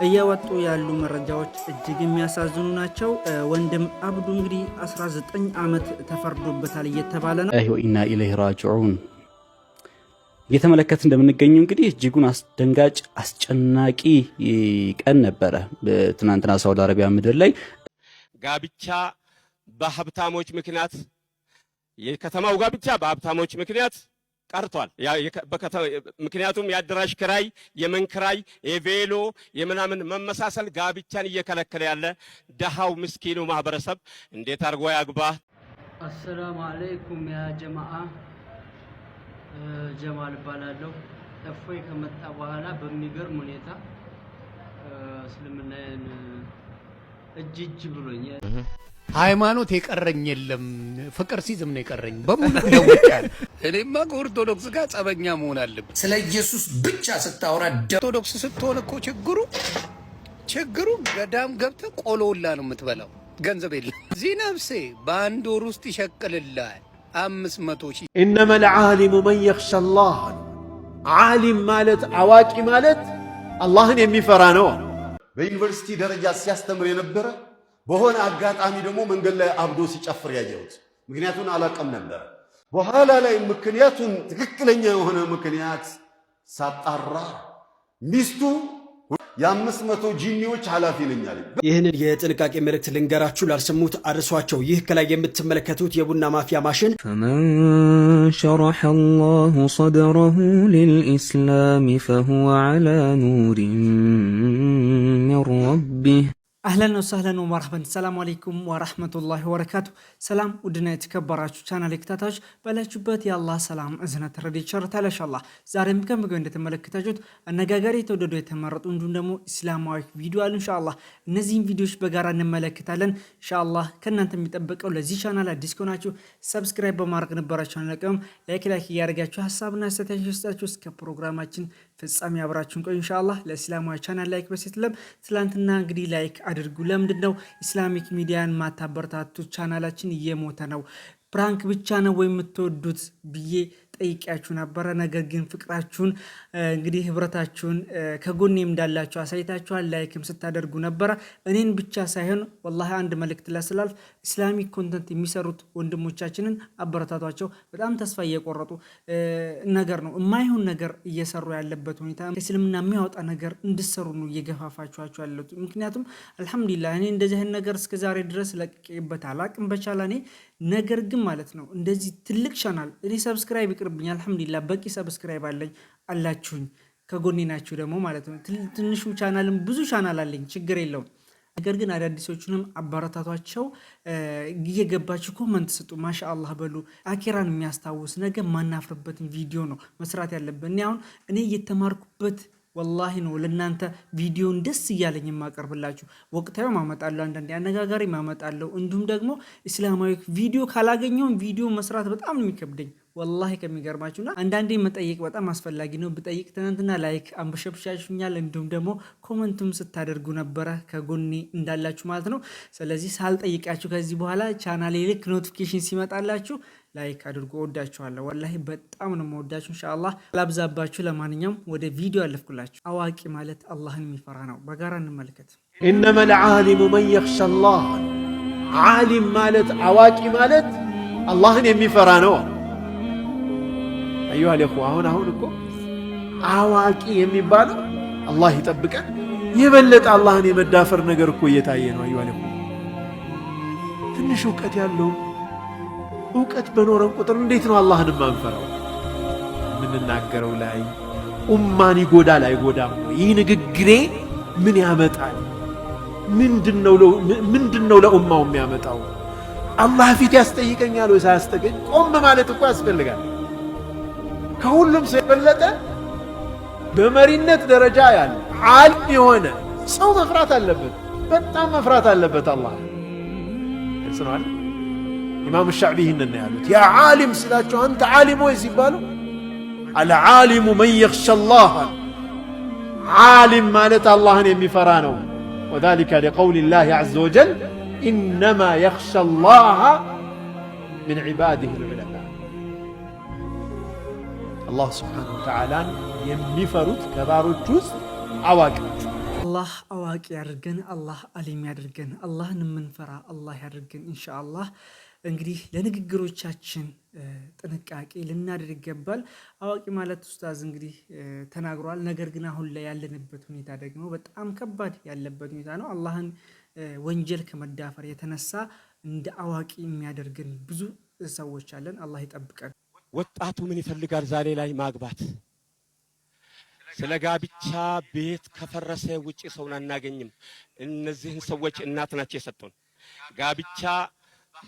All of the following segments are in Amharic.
እያወጡ ያሉ መረጃዎች እጅግ የሚያሳዝኑ ናቸው። ወንድም አብዱ እንግዲህ 19 ዓመት ተፈርዶበታል እየተባለ ነው። ኢና ኢለይሂ ራጂዑን እየተመለከት እንደምንገኘው እንግዲህ እጅጉን አስደንጋጭ አስጨናቂ ቀን ነበረ ትናንትና ሳውዲ አረቢያ ምድር ላይ። ጋብቻ በሀብታሞች ምክንያት የከተማው ጋብቻ በሀብታሞች ምክንያት ቀርቷል። ምክንያቱም የአዳራሽ ክራይ፣ የመንክራይ፣ የቬሎ የምናምን መመሳሰል ጋብቻን እየከለከለ ያለ ደሃው ምስኪኑ ማህበረሰብ እንዴት አድርጎ ያግባ? አሰላሙ አለይኩም ያ ጀማዓ፣ ጀማል እባላለሁ። እፎይ ከመጣ በኋላ በሚገርም ሁኔታ እስልምናን እጅ ብሎኛል። ሃይማኖት የቀረኝ የለም፣ ፍቅር ሲዝም ነው የቀረኝ በሙሉ ለውጫል። እኔማ ከኦርቶዶክስ ጋር ጸበኛ መሆን አለብኝ። ስለ ኢየሱስ ብቻ ስታወራ ኦርቶዶክስ ስትሆን እኮ ችግሩ ገዳም ገብተህ ቆሎላ ነው የምትበላው፣ ገንዘብ የለም። እዚህ ነፍሴ በአንድ ወር ውስጥ ይሸቅልልሃል 500,000። إنما العالم من يخشى الله። ዓሊም ማለት አዋቂ ማለት አላህን የሚፈራ ነው። በዩኒቨርሲቲ ደረጃ ሲያስተምር የነበረ በሆነ አጋጣሚ ደግሞ መንገድ ላይ አብዶ ሲጨፍር ያየሁት፣ ምክንያቱን አላውቅም ነበር። በኋላ ላይ ምክንያቱን ትክክለኛ የሆነ ምክንያት ሳጣራ ሚስቱ የ500 ጂኒዎች ኃላፊ ነኝ አለኝ። ይህንን የጥንቃቄ መልእክት ልንገራችሁ ላልሰሙት አድርሷቸው። ይህ ከላይ የምትመለከቱት የቡና ማፍያ ማሽን ፈመን ሸረሐ አላሁ ሰድረሁ ሊልኢስላም ፈሁወ ዐላ ኑሪን ሚን ረቢህ። አህለን ወሰህለን ወመርሐበን። ሰላም አለይኩም ወራህመቱላሂ ወበረካቱ። ሰላም ውድና የተከበራችሁ ቻናል ተከታታዮች ባላችሁበት የአላህ ሰላም እዝነት ረድኤት ቸርታ ኢንሻአላህ ዛሬም ከምገው እንደተመለከታችሁት አነጋጋሪ የተወደዱ የተመረጡ እንዲሁም ደግሞ እስላማዊ ቪዲዮ አሉ። ኢንሻአላህ እነዚህን ቪዲዮዎች በጋራ እንመለከታለን። ኢንሻአላህ ከእናንተ የሚጠበቀው ለዚህ ቻናል አዲስ ከሆናችሁ ሰብስክራይብ በማድረግ ነበራችሁ አነቀም ላይክ እያደረጋችሁ ሐሳብና አስተያየታችሁን ስጣችሁ። እስከ ፕሮግራማችን ፍጻሜ አብራችሁን ቆዩ ኢንሻአላህ። ለእስላማዊ ቻናል ላይክ በሲትለም ትላንትና እንግዲህ ላይክ አድርጉ። ለምንድነው ኢስላሚክ ሚዲያን ማታበረታቱት? ቻናላችን እየሞተ ነው፣ ፕራንክ ብቻ ነው ወይ የምትወዱት ብዬ ጠይቂያችሁ ነበረ። ነገር ግን ፍቅራችሁን እንግዲህ ህብረታችሁን ከጎኔም እንዳላችሁ አሳይታችኋል። ላይክም ስታደርጉ ነበረ። እኔን ብቻ ሳይሆን ወላሂ አንድ መልእክት ላስተላልፍ። ኢስላሚክ ኮንተንት የሚሰሩት ወንድሞቻችንን አበረታቷቸው። በጣም ተስፋ እየቆረጡ ነገር ነው የማይሆን ነገር እየሰሩ ያለበት ሁኔታ እስልምና የሚያወጣ ነገር እንድሰሩ ነው እየገፋፋችኋቸው ያለው። ምክንያቱም አልহামዱሊላህ እኔ እንደዚህ አይነት ነገር እስከዛሬ ድረስ ለቅቄበት አላቅም በቻላኔ። ነገር ግን ማለት ነው እንደዚህ ትልቅ ቻናል እኔ ሰብስክራይብ ይቅርብኝ፣ አልহামዱሊላህ በቂ ሰብስክራይብ አለኝ አላችሁኝ፣ ከጎኔ ናችሁ ደግሞ ማለት ነው። ትንሹ ቻናልም ብዙ ቻናል አለኝ፣ ችግር የለውም። ነገር ግን አዳዲሶቹንም አበረታቷቸው። እየገባችሁ ኮመንት ስጡ፣ ማሻአላህ በሉ። አኪራን የሚያስታውስ ነገር ማናፍርበትን ቪዲዮ ነው መስራት ያለብን። እኔ እየተማርኩበት ወላሂ ነው ለናንተ ቪዲዮን ደስ እያለኝ ማቀርብላችሁ። ወቅታዊ ማመጣለሁ፣ አንዳንዴ አነጋጋሪ ማመጣለሁ። እንዲሁም ደግሞ እስላማዊ ቪዲዮ ካላገኘውን ቪዲዮ መስራት በጣም ነው የሚከብደኝ ወላሂ ከሚገርማችሁና አንዳንዴ መጠየቅ በጣም አስፈላጊ ነው። ብጠይቅ ትናንትና ላይክ አንበሸብሻችሁኛል፣ እንዲሁም ደግሞ ኮመንቱም ስታደርጉ ነበረ ከጎኔ እንዳላችሁ ማለት ነው። ስለዚህ ሳልጠይቃችሁ ከዚህ በኋላ ቻናሌ ልክ ኖቲፊኬሽን ሲመጣላችሁ ላይክ አድርጉ። ወዳችኋለሁ፣ ወላሂ በጣም ነው የምወዳችሁ። ኢንሻአላህ ላብዛባችሁ። ለማንኛውም ወደ ቪዲዮ አለፍኩላችሁ። አዋቂ ማለት አላህን የሚፈራ ነው። በጋራ እንመልከት። إنما العالم من يخشى الله። ዓሊም ማለት አዋቂ ማለት አላህን የሚፈራ ነው። አዩሃ ለኹ አሁን እኮ አዋቂ የሚባለው አላህ ይጠብቀን፣ የበለጠ አላህን የመዳፈር ነገር እኮ እየታየ ነው። አዩሃ ለኹ ትንሽ እውቀት ያለው እውቀት በኖረን ቁጥር እንዴት ነው አላህን ማንፈራው? የምንናገረው ላይ ኡማን ይጎዳል አይጎዳም? ይህ ንግግሬ ምን ያመጣል? ምንድነው ለኡማው የሚያመጣው? አላህ ፊት ያስጠይቀኛል ወይ ሳያስጠይቀኝ? ቆም ማለት እኮ ያስፈልጋል። ከሁሉም ሰው የበለጠ በመሪነት ደረጃ ያለ ዓሊም የሆነ ሰው መፍራት አለበት፣ በጣም መፍራት አለበት አላህ። እጽናል ኢማም ሻዕቢ ይህንን ያሉት ያ ዓሊም ሲላቸው አንተ ዓሊም ወይ ሲባሉ አልዓሊሙ መን የኽሻ አላህ፣ ዓሊም ማለት አላህን የሚፈራ ነው። ወዛሊከ ሊቀውሊ ላህ ዐዘ ወጀል ኢነማ የኽሻ አላህ ሚን ዒባዲሂ ልዑለማ። አላህ ስብሓነሁ ወተዓላን የሚፈሩት ከባሮች ውስጥ አዋቂዎች አላህ አዋቂ ያድርገን፣ አላህ አሊም ያድርገን፣ አላህን የምንፈራ አላህ ያድርገን ኢንሻአላህ። እንግዲህ ለንግግሮቻችን ጥንቃቄ ልናደርግ ይገባል። አዋቂ ማለት ኡስታዝ እንግዲህ ተናግሯል። ነገር ግን አሁን ላይ ያለንበት ሁኔታ ደግሞ በጣም ከባድ ያለበት ሁኔታ ነው። አላህን ወንጀል ከመዳፈር የተነሳ እንደ አዋቂ የሚያደርገን ብዙ ሰዎች አለን። አላህ ይጠብቀን። ወጣቱ ምን ይፈልጋል ዛሬ ላይ ማግባት? ስለ ጋብቻ ቤት ከፈረሰ ውጪ ሰውን አናገኝም። እነዚህን ሰዎች እናት ናቸው የሰጡን። ጋብቻ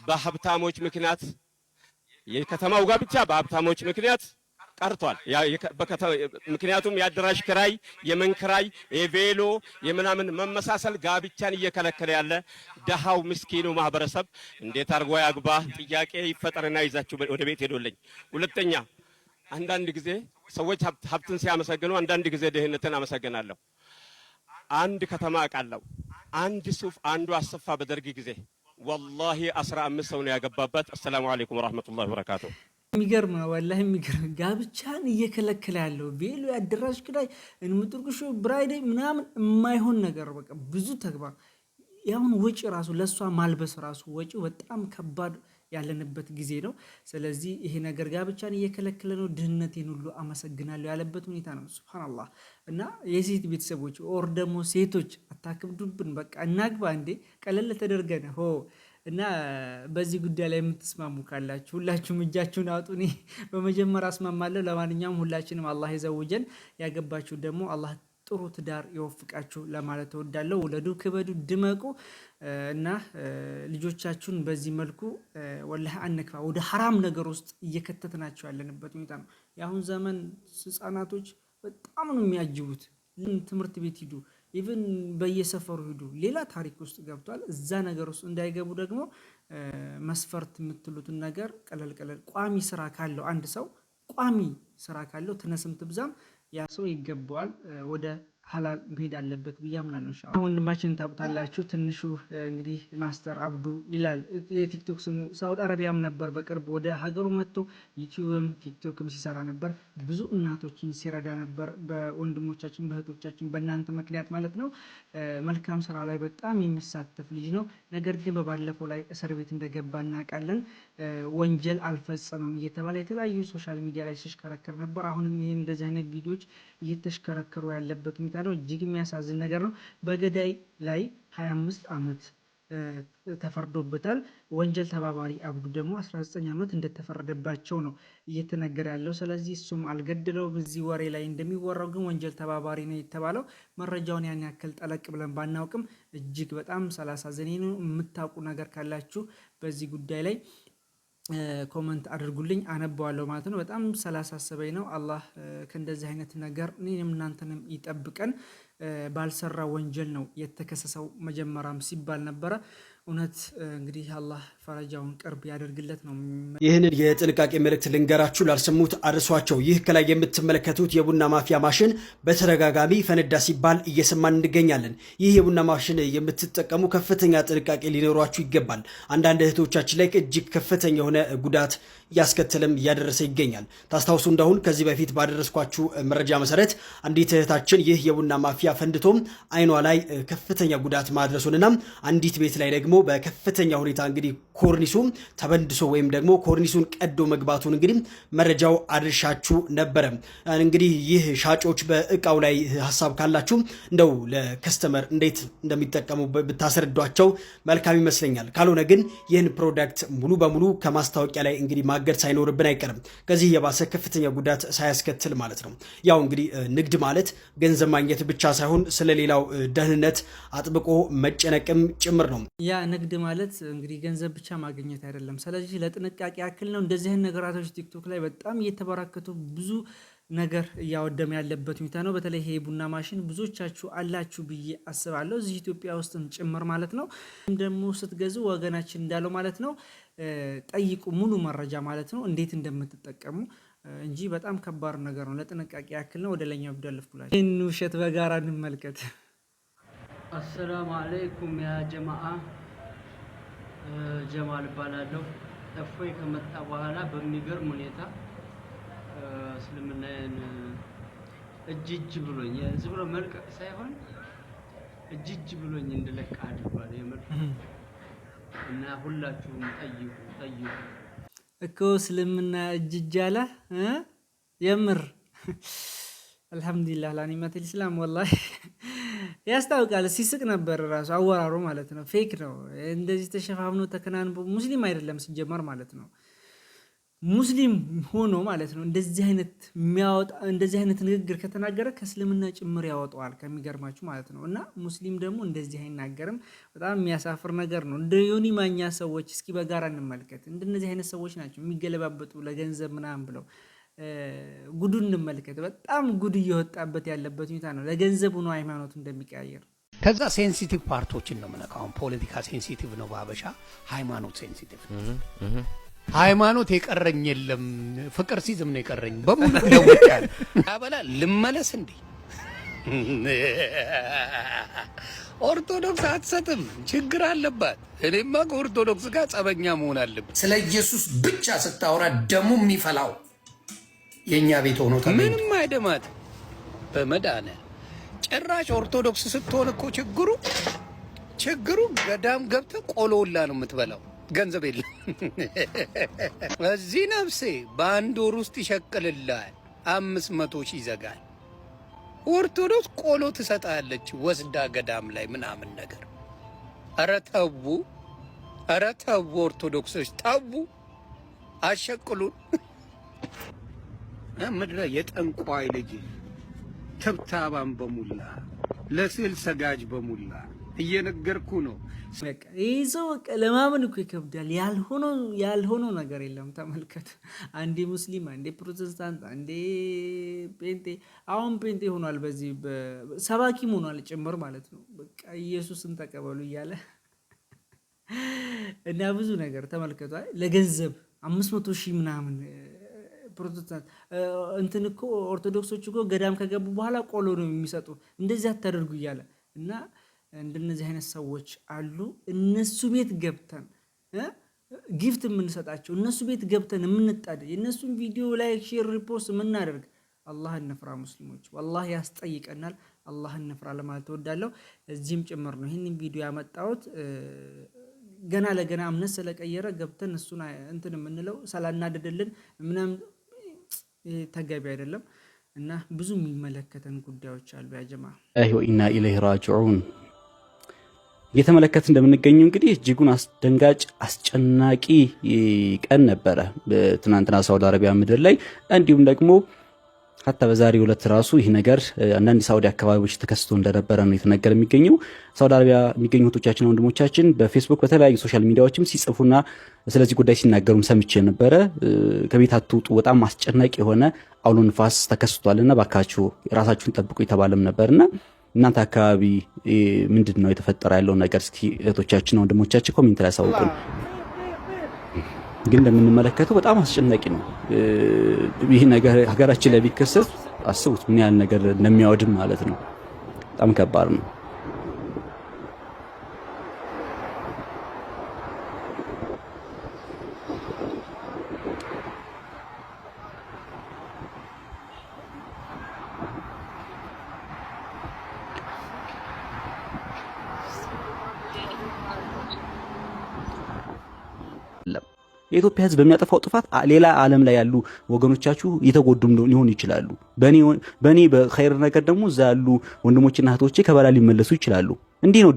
በሀብታሞች ምክንያት የከተማው ጋብቻ በሀብታሞች ምክንያት ቀርቷል። ምክንያቱም የአዳራሽ ክራይ፣ የመንክራይ፣ የቬሎ የምናምን መመሳሰል ጋብቻን እየከለከለ ያለ ደሃው ምስኪኑ ማህበረሰብ እንዴት አድርጎ ያግባ? ጥያቄ ይፈጠርና ይዛችሁ ወደ ቤት ሄዶልኝ። ሁለተኛ አንዳንድ ጊዜ ሰዎች ሀብትን ሲያመሰግኑ አንዳንድ ጊዜ ድህነትን አመሰግናለሁ። አንድ ከተማ አውቃለሁ። አንድ ሱፍ አንዱ አሰፋ በደርግ ጊዜ ወላሂ 15 ሰው ነው ያገባበት። አሰላሙ አለይኩም ወራህመቱላሂ ወበረካቱ። የሚገርም ነው ወላሂ የሚገርም። ጋብቻን እየከለከለ ያለው ቬሎ፣ ያደራሽ ክራይ፣ እንምጥርቅሹ ብራይዴ ምናምን የማይሆን ነገር በቃ ብዙ ተግባር ያሁን ወጪ ራሱ ለሷ ማልበስ ራሱ ወጪው በጣም ከባድ ያለንበት ጊዜ ነው። ስለዚህ ይሄ ነገር ጋብቻን እየከለከለ ነው። ድህነቴን ሁሉ አመሰግናለሁ ያለበት ሁኔታ ነው። ሱብሃንአላህ። እና የሴት ቤተሰቦች ኦር ደግሞ ሴቶች አታክብዱብን፣ በቃ እናግባ እንዴ ቀለል ተደርገን ሆ እና በዚህ ጉዳይ ላይ የምትስማሙ ካላችሁ ሁላችሁም እጃችሁን አውጡ። እኔ በመጀመሪያ አስማማለሁ። ለማንኛውም ሁላችንም አላህ ይዘውጀን፣ ያገባችሁ ደግሞ አላህ ጥሩ ትዳር ይወፍቃችሁ ለማለት እወዳለሁ። ውለዱ፣ ክበዱ፣ ድመቁ እና ልጆቻችሁን በዚህ መልኩ ወላሂ አንክፋ። ወደ ሐራም ነገር ውስጥ እየከተትናቸው ያለንበት ሁኔታ ነው። የአሁን ዘመን ህጻናቶች በጣም ነው የሚያጅቡት። ትምህርት ቤት ሂዱ፣ ኢቭን በየሰፈሩ ሂዱ፣ ሌላ ታሪክ ውስጥ ገብቷል። እዛ ነገር ውስጥ እንዳይገቡ ደግሞ መስፈርት የምትሉትን ነገር ቀለል ቀለል ቋሚ ስራ ካለው አንድ ሰው ቋሚ ስራ ካለው ትነስም ትብዛም ያ ሰው ይገባዋል ወደ ሐላል መሄድ አለበት ብዬ አምናለሁ። ኢንሻአላህ ወንድማችን ታውቁታላችሁ። ትንሹ እንግዲህ ማስተር አብዱ ይላል የቲክቶክ ስሙ። ሳውዲ አረቢያም ነበር በቅርብ ወደ ሀገሩ መጥቶ ዩቲዩብም ቲክቶክም ሲሰራ ነበር። ብዙ እናቶችን ሲረዳ ነበር። በወንድሞቻችን በእህቶቻችን በእናንተ ምክንያት ማለት ነው። መልካም ስራ ላይ በጣም የሚሳተፍ ልጅ ነው። ነገር ግን በባለፈው ላይ እስር ቤት እንደገባ እናውቃለን። ወንጀል አልፈጸመም እየተባለ የተለያዩ ሶሻል ሚዲያ ላይ ሲሽከረከር ነበር። አሁንም ይሄ እንደዚህ አይነት ቪዲዮዎች እየተሽከረከሩ ያለበት ሁኔታ ነው። እጅግ የሚያሳዝን ነገር ነው። በገዳይ ላይ 25 ዓመት ተፈርዶበታል። ወንጀል ተባባሪ አብዱ ደግሞ 19 ዓመት እንደተፈረደባቸው ነው እየተነገረ ያለው። ስለዚህ እሱም አልገደለው። በዚህ ወሬ ላይ እንደሚወራው ግን ወንጀል ተባባሪ ነው የተባለው። መረጃውን ያን ያክል ጠለቅ ብለን ባናውቅም እጅግ በጣም ስላሳዘነኝ ነው። የምታውቁ ነገር ካላችሁ በዚህ ጉዳይ ላይ ኮመንት አድርጉልኝ፣ አነባዋለሁ ማለት ነው። በጣም ስላሳሰበኝ ነው። አላህ ከእንደዚህ አይነት ነገር እኔንም እናንተንም ይጠብቀን። ባልሰራ ወንጀል ነው የተከሰሰው መጀመሪያም ሲባል ነበረ። እውነት እንግዲህ አላህ ፈረጃውን ቅርብ ያደርግለት ነው። ይህንን የጥንቃቄ መልእክት ልንገራችሁ፣ ላልሰሙት አድርሷቸው። ይህ ከላይ የምትመለከቱት የቡና ማፍያ ማሽን በተደጋጋሚ ፈነዳ ሲባል እየሰማን እንገኛለን። ይህ የቡና ማሽን የምትጠቀሙ ከፍተኛ ጥንቃቄ ሊኖሯችሁ ይገባል። አንዳንድ እህቶቻችን ላይ እጅግ ከፍተኛ የሆነ ጉዳት እያስከተለም እያደረሰ ይገኛል። ታስታውሱ እንደሁን ከዚህ በፊት ባደረስኳችሁ መረጃ መሰረት አንዲት እህታችን ይህ የቡና ማፍያ ፈንድቶም አይኗ ላይ ከፍተኛ ጉዳት ማድረሱንና አንዲት ቤት ላይ ደግሞ በከፍተኛ ሁኔታ እንግዲህ ኮርኒሱ ተበንድሶ ወይም ደግሞ ኮርኒሱን ቀዶ መግባቱን እንግዲህ መረጃው አድርሻችሁ ነበረ። እንግዲህ ይህ ሻጮች በእቃው ላይ ሀሳብ ካላችሁ እንደው ለከስተመር እንዴት እንደሚጠቀሙ ብታስረዷቸው መልካም ይመስለኛል። ካልሆነ ግን ይህን ፕሮዳክት ሙሉ በሙሉ ከማስታወቂያ ላይ እንግዲህ ማገድ ሳይኖርብን አይቀርም፣ ከዚህ የባሰ ከፍተኛ ጉዳት ሳያስከትል ማለት ነው። ያው እንግዲህ ንግድ ማለት ገንዘብ ማግኘት ብቻ ሳይሆን ስለሌላው ደህንነት አጥብቆ መጨነቅም ጭምር ነው። ያ ንግድ ማለት እንግዲህ ገንዘብ ብቻ ማግኘት አይደለም። ስለዚህ ለጥንቃቄ ያክል ነው። እንደዚህ አይነት ነገራቶች ቲክቶክ ላይ በጣም እየተበራከቱ ብዙ ነገር እያወደመ ያለበት ሁኔታ ነው። በተለይ ይሄ ቡና ማሽን ብዙዎቻችሁ አላችሁ ብዬ አስባለሁ፣ እዚህ ኢትዮጵያ ውስጥም ጭምር ማለት ነው። ደግሞ ስትገዙ ወገናችን እንዳለው ማለት ነው ጠይቁ፣ ሙሉ መረጃ ማለት ነው እንዴት እንደምትጠቀሙ እንጂ በጣም ከባድ ነገር ነው። ለጥንቃቄ ያክል ነው። ወደ ለኛው ብዳለፍኩላችሁ ይህን ውሸት በጋራ እንመልከት። አሰላሙ አለይኩም ያ ጀማዓ፣ ጀማል እባላለሁ። እፎይ ከመጣ በኋላ በሚገርም ሁኔታ እስልምናን እጅ ብሎኝ ዝም ብሎ መልቀቅ ሳይሆን እጅ ብሎኝ እንድለቅ አድርጓል የምር እና ሁላችሁም ጠይቁ እኮ እስልምና እጅ አለ የምር አልহামዱሊላህ ለኒመተል ኢስላም ወላሂ ያስታውቃል። ሲስቅ ነበር ራሱ አወራሩ ማለት ነው። ፌክ ነው እንደዚህ ተሸፋፍኖ ተከናንቦ ሙስሊም አይደለም ሲጀመር ማለት ነው። ሙስሊም ሆኖ ማለት ነው እንደዚህ አይነት ንግግር ከተናገረ ከእስልምና ጭምር ያወጣዋል ከሚገርማችሁ ማለት ነው። እና ሙስሊም ደግሞ እንደዚህ አይናገርም። በጣም የሚያሳፍር ነገር ነው። እንደ ዮኒ ማኛ ሰዎች እስኪ በጋራ እንመልከት። እንደነዚህ አይነት ሰዎች ናቸው የሚገለባበጡ ለገንዘብ ምናምን ብለው ጉዱን እንመልከት። በጣም ጉድ እየወጣበት ያለበት ሁኔታ ነው። ለገንዘብ ሆኖ ሃይማኖቱ እንደሚቀያየር ከዛ ሴንሲቲቭ ፓርቶችን ነው የምነካው። ፖለቲካ ሴንሲቲቭ ነው በሀበሻ፣ ሃይማኖት ሴንሲቲቭ ነው። ሃይማኖት የቀረኝ የለም ፍቅር ሲዝም ነው የቀረኝ በሙሉ ደውጫለሁ። አበላ ልመለስ እንዴ? ኦርቶዶክስ አትሰጥም፣ ችግር አለባት። እኔማ ከኦርቶዶክስ ጋር ጸበኛ መሆን አለብን። ስለ ኢየሱስ ብቻ ስታወራ ደሙ የሚፈላው የኛ ቤት ሆኖ ምንም አይደማት በመዳነ ጭራሽ ኦርቶዶክስ ስትሆን እኮ ችግሩ ገዳም ገብተህ ቆሎላ ነው የምትበላው። ገንዘብ የለም። እዚህ ነፍሴ በአንድ ወር ውስጥ ይሸቅልልሃል፣ 500 ሺህ ይዘጋል። ኦርቶዶክስ ቆሎ ትሰጣለች ወስዳ ገዳም ላይ ምናምን ነገር። ኧረ ተው ኦርቶዶክሶች ተው፣ አሸቅሉን። ምድረ የጠንቋይ ልጅ ተብታባን በሙላ ለስዕል ሰጋጅ በሙላ እየነገርኩ ነው። በቃ ይህ ሰው በቃ ለማመን እኮ ይከብዳል። ያልሆነው ነገር የለም። ተመልከት፣ አንዴ ሙስሊም፣ አንዴ ፕሮቴስታንት፣ አንዴ ጴንጤ። አሁን ጴንጤ ሆኗል፣ በዚህ ሰባኪም ሆኗል ጭምር ማለት ነው። በቃ ኢየሱስን ተቀበሉ እያለ እና ብዙ ነገር ተመልከቱ። ለገንዘብ 500 ሺህ ምናምን ፕሮቴስታንት እንትን እኮ ኦርቶዶክሶች እኮ ገዳም ከገቡ በኋላ ቆሎ ነው የሚሰጡ። እንደዚህ አታደርጉ እያለ እና እንደነዚህ አይነት ሰዎች አሉ። እነሱ ቤት ገብተን ጊፍት የምንሰጣቸው፣ እነሱ ቤት ገብተን የምንጣደ፣ የእነሱን ቪዲዮ ላይክ፣ ሼር፣ ሪፖስት የምናደርግ። አላህን እንፍራ ሙስሊሞች፣ ወላሂ ያስጠይቀናል። አላህን እንፍራ ለማለት እወዳለሁ። እዚህም ጭምር ነው ይህንን ቪዲዮ ያመጣሁት። ገና ለገና እምነት ስለቀየረ ገብተን እሱን እንትን የምንለው ሳላናደደልን ምናምን ተገቢ አይደለም እና ብዙ የሚመለከተን ጉዳዮች አሉ። ያጀማ ኢና ኢለይሂ ራጂዑን እየተመለከት እንደምንገኘው እንግዲህ እጅጉን አስደንጋጭ አስጨናቂ ቀን ነበረ ትናንትና ሳውዲ አረቢያ ምድር ላይ። እንዲሁም ደግሞ ሀታ በዛሬው ዕለት ራሱ ይህ ነገር አንዳንድ ሳውዲ አካባቢዎች ተከስቶ እንደነበረ ነው የተነገረ የሚገኘው። ሳውዲ አረቢያ የሚገኙ እህቶቻችንና ወንድሞቻችን በፌስቡክ በተለያዩ ሶሻል ሚዲያዎችም ሲጽፉና ስለዚህ ጉዳይ ሲናገሩም ሰምቼ ነበረ። ከቤት አትውጡ፣ በጣም አስጨናቂ የሆነ አውሎ ንፋስ ተከስቷልና ባካችሁ ራሳችሁን ጠብቁ የተባለም ነበርና እናንተ አካባቢ ምንድን ነው የተፈጠረ ያለው ነገር? እስኪ እህቶቻችንና ወንድሞቻችን ኮሜንት ላይ አሳውቁን። ግን እንደምንመለከተው በጣም አስጨናቂ ነው። ይህ ነገር ሀገራችን ላይ ቢከሰት አስቡት ምን ያህል ነገር እንደሚያወድም ማለት ነው። በጣም ከባድ ነው። የኢትዮጵያ ሕዝብ በሚያጠፋው ጥፋት ሌላ ዓለም ላይ ያሉ ወገኖቻችሁ የተጎዱም ሊሆኑ ይችላሉ። በእኔ በኸይር ነገር ደግሞ እዛ ያሉ ወንድሞችና እህቶቼ ከበላ ሊመለሱ ይችላሉ። እንዲህ ነው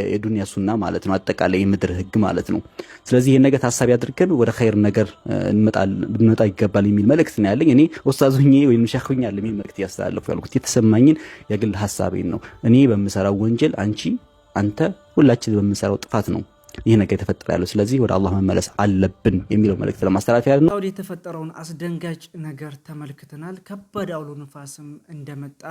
የዱንያ ሱና ማለት ነው፣ አጠቃላይ የምድር ህግ ማለት ነው። ስለዚህ ይሄን ነገር ታሳቢ አድርገን ወደ ኸይር ነገር እንመጣ ይገባል የሚል መልእክት ነው ያለኝ። እኔ ኡስታዝ ሆኜ ወይም ሼህ ሆኜ አይደለም ይሄን መልእክት ያስተላልፉ ያልኩት፣ የተሰማኝን የግል ሐሳቤን ነው። እኔ በምሰራው ወንጀል አንተ ሁላችን በምንሰራው ጥፋት ነው ይህ ነገር የተፈጠረ ያለው። ስለዚህ ወደ አላህ መመለስ አለብን የሚለው መልእክት ለማስተላለፍ ያለው። ሳውዲ የተፈጠረውን አስደንጋጭ ነገር ተመልክተናል። ከባድ አውሎ ንፋስም እንደመጣ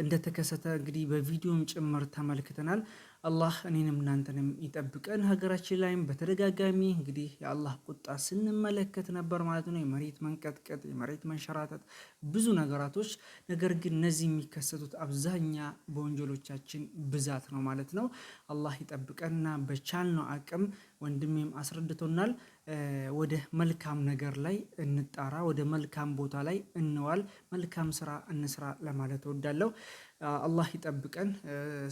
እንደተከሰተ እንግዲህ በቪዲዮም ጭምር ተመልክተናል። አላህ እኔንም እናንተንም ይጠብቀን። ሀገራችን ላይም በተደጋጋሚ እንግዲህ የአላህ ቁጣ ስንመለከት ነበር ማለት ነው። የመሬት መንቀጥቀጥ፣ የመሬት መንሸራተት፣ ብዙ ነገራቶች። ነገር ግን እነዚህ የሚከሰቱት አብዛኛ በወንጀሎቻችን ብዛት ነው ማለት ነው። አላህ ይጠብቀንና በቻልነው አቅም ወንድሜም አስረድቶናል፣ ወደ መልካም ነገር ላይ እንጣራ፣ ወደ መልካም ቦታ ላይ እንዋል፣ መልካም ስራ እንስራ ለማለት እወዳለሁ። አላህ ይጠብቀን።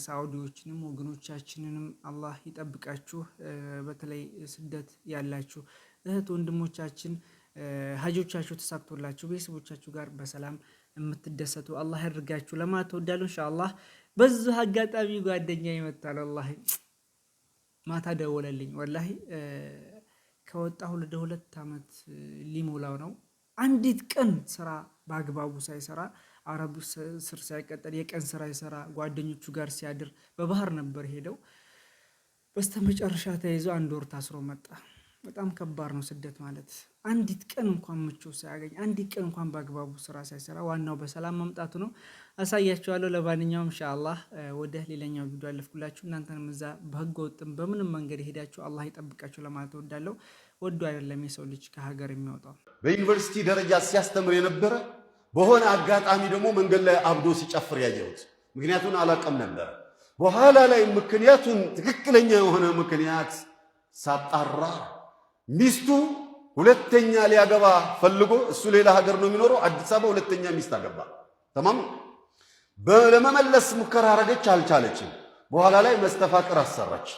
ሳዑዲዎችንም ወገኖቻችንንም አላህ ይጠብቃችሁ። በተለይ ስደት ያላችሁ እህት ወንድሞቻችን ሀጆቻችሁ ተሳክቶላችሁ ቤተሰቦቻችሁ ጋር በሰላም የምትደሰቱ አላህ ያድርጋችሁ ለማለት እወዳለሁ። ኢንሻአላህ በዚህ አጋጣሚ ጓደኛ ይመጣል። ወላሂ ማታ ደወለልኝ። ወላሂ ከወጣሁ ለ2 ዓመት ሊሞላው ነው። አንዲት ቀን ስራ በአግባቡ ሳይሰራ አረብ ስር ሳይቀጠል የቀን ስራ ይሰራ ጓደኞቹ ጋር ሲያድር በባህር ነበር ሄደው። በስተመጨረሻ ተይዞ 1 ወር ታስሮ መጣ። በጣም ከባድ ነው ስደት ማለት። አንዲት ቀን እንኳን ምቾት ሳያገኝ አንዲት ቀን እንኳን በአግባቡ ስራ ሳይሰራ፣ ዋናው በሰላም መምጣቱ ነው። አሳያችኋለሁ። ለማንኛውም ኢንሻአላህ ወደ ሌላኛው ቪዲዮ አለፍኩላችሁ። እናንተንም እዛ በህገ ወጥም በምንም መንገድ ሄዳችሁ አላህ ይጠብቃችሁ ለማለት እወዳለሁ። ወዶ አይደለም የሰው ልጅ ከሀገር የሚወጣው። በዩኒቨርሲቲ ደረጃ ሲያስተምር የነበረ በሆነ አጋጣሚ ደግሞ መንገድ ላይ አብዶ ሲጨፍር ያየሁት፣ ምክንያቱን አላውቅም ነበር። በኋላ ላይ ምክንያቱን ትክክለኛ የሆነ ምክንያት ሳጣራ ሚስቱ ሁለተኛ ሊያገባ ፈልጎ እሱ ሌላ ሀገር ነው የሚኖረው፣ አዲስ አበባ ሁለተኛ ሚስት አገባ። ተማም ለመመለስ ሙከራ አረገች፣ አልቻለችም። በኋላ ላይ መስተፋቅር አሰራች።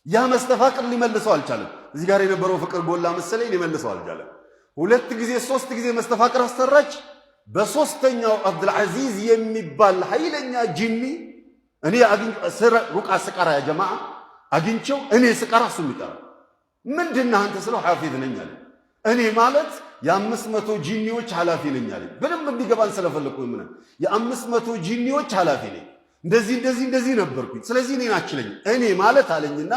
ያ መስተፋቅር ሊመልሰው አልቻለም። እዚህ ጋር የነበረው ፍቅር ጎላ መሰለኝ፣ ሊመልሰው አልቻለም። 2 ጊዜ 3 ጊዜ መስተፋቅር አሰራች። በሶስተኛው አብዱልዓዚዝ የሚባል ኃይለኛ ጂኒ እኔ ሩቃ ስቀራ ያ ጀማዓ አግኝቼው እኔ ስቀራ እሱ የሚቀራ ምንድነው አንተ ስለው ሐፊዝ ነኝ አለ። እኔ ማለት የ500 ጂኒዎች ኃላፊ ነኝ አለ። በደንብ እንዲገባን ስለፈለኩ ምን የ500 ጂኒዎች ኃላፊ ነኝ፣ እንደዚህ ነበርኩኝ። ስለዚህ እኔን አችለኝ እኔ ማለት አለኝና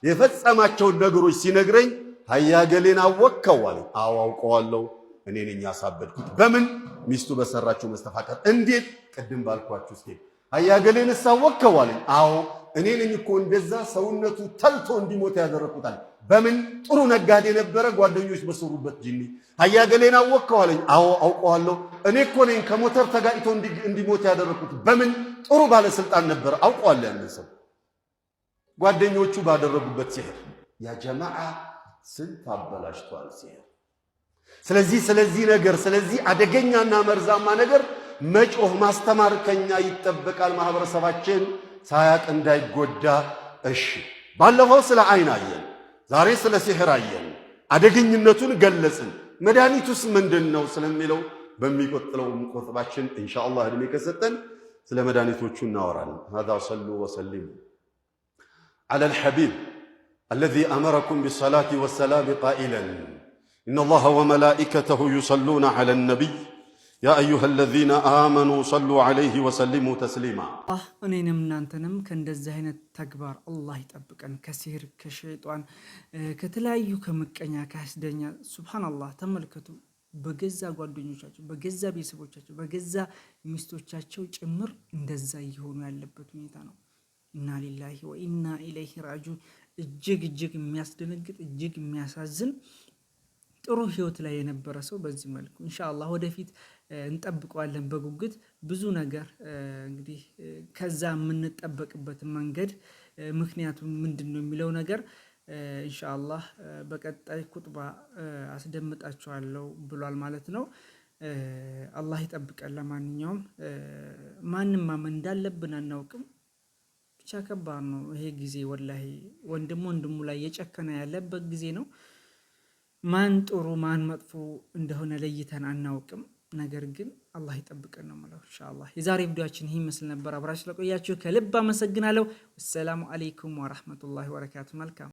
የፈጸማቸውን ነገሮች ሲነግረኝ ሀያገሌን አወቀው አለ። አዎ አውቀዋለሁ፣ እኔ ነኝ ያሳበድኩት። በምን ሚስቱ በሰራቸው መስተፋቀር። እንዴት? ቅድም ባልኳችሁ እስኪ ሀያገሌን አወቀው አለ። አዎ እኔ ነኝ እኮ እንደዛ ሰውነቱ ተልቶ እንዲሞት ያደረኩታል። በምን? ጥሩ ነጋዴ ነበረ፣ ጓደኞች በሰሩበት ጂኒ። ሀያገሌን አወቀው አለኝ። አዎ አውቀዋለሁ፣ እኔ እኮ ነኝ ከሞተር ተጋጭቶ እንዲሞት ያደረኩት። በምን? ጥሩ ባለስልጣን ነበረ፣ አውቀዋለሁ ያንን ሰው። ጓደኞቹ ባደረጉበት ሲህር ያ ጀማዓ ስንት አበላሽቷል ሲህር። ስለዚህ አደገኛና መርዛማ ነገር መጮህ ማስተማር ከኛ ይጠበቃል። ማህበረሰባችን ሳያቅ እንዳይጎዳ። እሺ ባለፈው ስለ አይን አየን፣ ዛሬ ስለ ሲህር አየን፣ አደገኝነቱን ገለጽን። መድኃኒቱስ ምንድነው ስለሚለው በሚቆጥለው ቆጥባችን ኢንሻአላህ እድሜ ከሰጠን ስለ መድኃኒቶቹ እናወራለን። هذا صلوا وسلموا على الحبيب الذي أمركم بالصلاة والسلام قائلا إن الله وملائكته يصلون على النبي يا أيها الذين آمنوا صلوا عليه وسلموا تسليما. እኔንም እናንተንም ከእንደዚህ አይነት ተግባር አላህ ይጠብቀን፣ ከሲህር ከሸይጣን ከተለያዩ ከምቀኛ ከአስደኛ። ሱብሃንአላህ ተመልከቱ፣ በገዛ ጓደኞቻቸው በገዛ ቤተሰቦቻቸው በገዛ ሚስቶቻቸው ጭምር እንደዛ እየሆኑ ያለበት ሁኔታ ነው። ኢና ሊላሂ ወኢና ኢለይሂ ራጂዑን። እጅግ የሚያስደነግጥ እጅግ የሚያሳዝን ጥሩ ህይወት ላይ የነበረ ሰው በዚህ መልኩ ኢንሻአላህ ወደፊት እንጠብቀዋለን በጉጉት ብዙ ነገር። እንግዲህ ከዛ የምንጠበቅበት መንገድ ምክንያቱም ምንድነው የሚለው ነገር ኢንሻአላህ በቀጣይ ኹጥባ አስደምጣችኋለሁ ብሏል ማለት ነው። አላህ ይጠብቀን። ለማንኛውም ማንም ማመን እንዳለብን አናውቅም። ብቻ ከባድ ነው ይሄ ጊዜ ወላሂ። ወንድሙ ላይ የጨከነ ያለበት ጊዜ ነው። ማን ጥሩ ማን መጥፎ እንደሆነ ለይተን አናውቅም። ነገር ግን አላህ ይጠብቀን ነው ማለት ኢንሻአላህ። የዛሬ ቪዲዮአችን ይሄ መስል ነበር። አብራችሁ ስለቆያችሁ ከልብ አመሰግናለሁ። ወሰላሙ አለይኩም ወራህመቱላሂ ወበረካቱ። መልካም